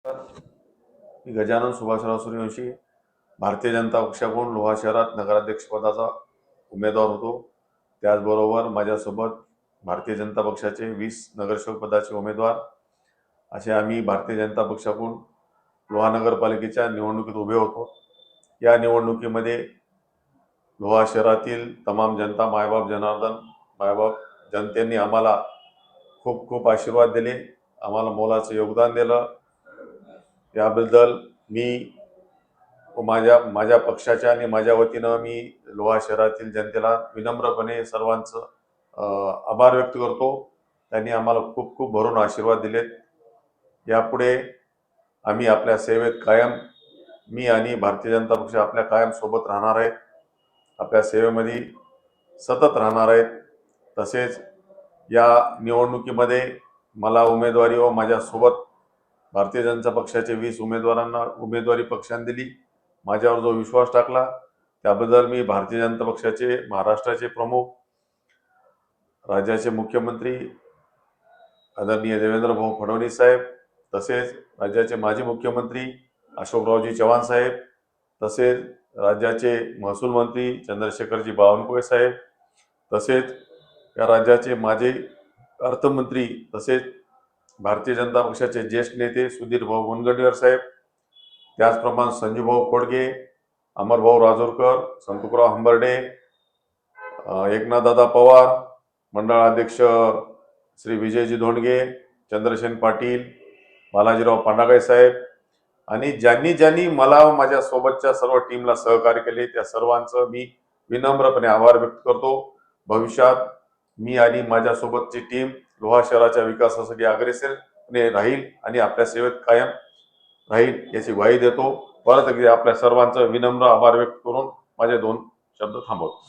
मी गजानन सुभाषराव सूर्यवंशी भारतीय जनता पक्षाकडून लोहा शहरात नगराध्यक्षपदाचा उमेदवार होतो. त्याचबरोबर माझ्यासोबत भारतीय जनता पक्षाचे 20 नगरसेवक पदाचे उमेदवार असे आम्ही भारतीय जनता पक्षाकडून लोहा नगरपालिकेच्या निवडणुकीत उभे होतो. या निवडणुकीमध्ये लोहा शहरातील तमाम जनता, मायबाप जनार्दन, मायबाप जनतेने आम्हाला खूप खूप आशीर्वाद दिले, आम्हाला मोलाचं योगदान दिलं. याबद्दल मी माझ्या पक्षाच्या आणि माझ्या वतीनं मी लोहा शहरातील जनतेला विनम्रपणे सर्वांचं आभार व्यक्त करतो. त्यांनी आम्हाला खूप खूप भरून आशीर्वाद दिलेत. यापुढे आम्ही आपल्या सेवेत कायम, मी आणि भारतीय जनता पक्ष आपल्या कायम सोबत राहणार आहेत, आपल्या सेवेमध्ये सतत राहणार आहेत. तसेच या निवडणुकीमध्ये मला उमेदवारी व माझ्यासोबत भारतीय जनता पक्षाचे 20 उमेदवारांना उमेदवारी पक्षाने दिली. माझ्यावर जो विश्वास टाकला त्याबद्दल मी भारतीय जनता पक्षाचे महाराष्ट्राचे प्रमुख, राज्याचे मुख्यमंत्री आदरणीय देवेंद्र भाऊ फडणवीस साहेब, तसेच राज्याचे माजी मुख्यमंत्री अशोकरावजी चव्हाण साहेब, तसेच राज्याचे महसूल मंत्री चंद्रशेखरजी बावनकुळे साहेब, तसेच या राज्याचे माजी अर्थमंत्री तसेच भारतीय जनता पक्षाचे ज्येष्ठ नेते सुधीर भाऊ मुनगंटीवार साहेब, त्याचप्रमाणे संजूभाऊ खोडगे, अमरभाऊ राजूरकर, संतुकराव हंबर्डे, एकनाथदादा पवार, मंडळाध्यक्ष श्री विजयजी धोंडगे, चंद्रशेन पाटील, बालाजीराव पांडागळे साहेब आणि ज्यांनी मला व माझ्या सोबतच्या सर्व टीमला सहकार्य केले त्या सर्वांचं मी विनम्रपणे आभार व्यक्त करतो. भविष्यात मी आणि माझ्यासोबतची टीम लोहा शहराच्या विकासासाठी अग्रेसरपणे राहील आणि आपल्या सेवेत कायम राहील याची ग्वाही देतो. परत एकदा आपल्या सर्वांचं विनम्र आभार व्यक्त करून माझे 2 शब्द थांबवतो.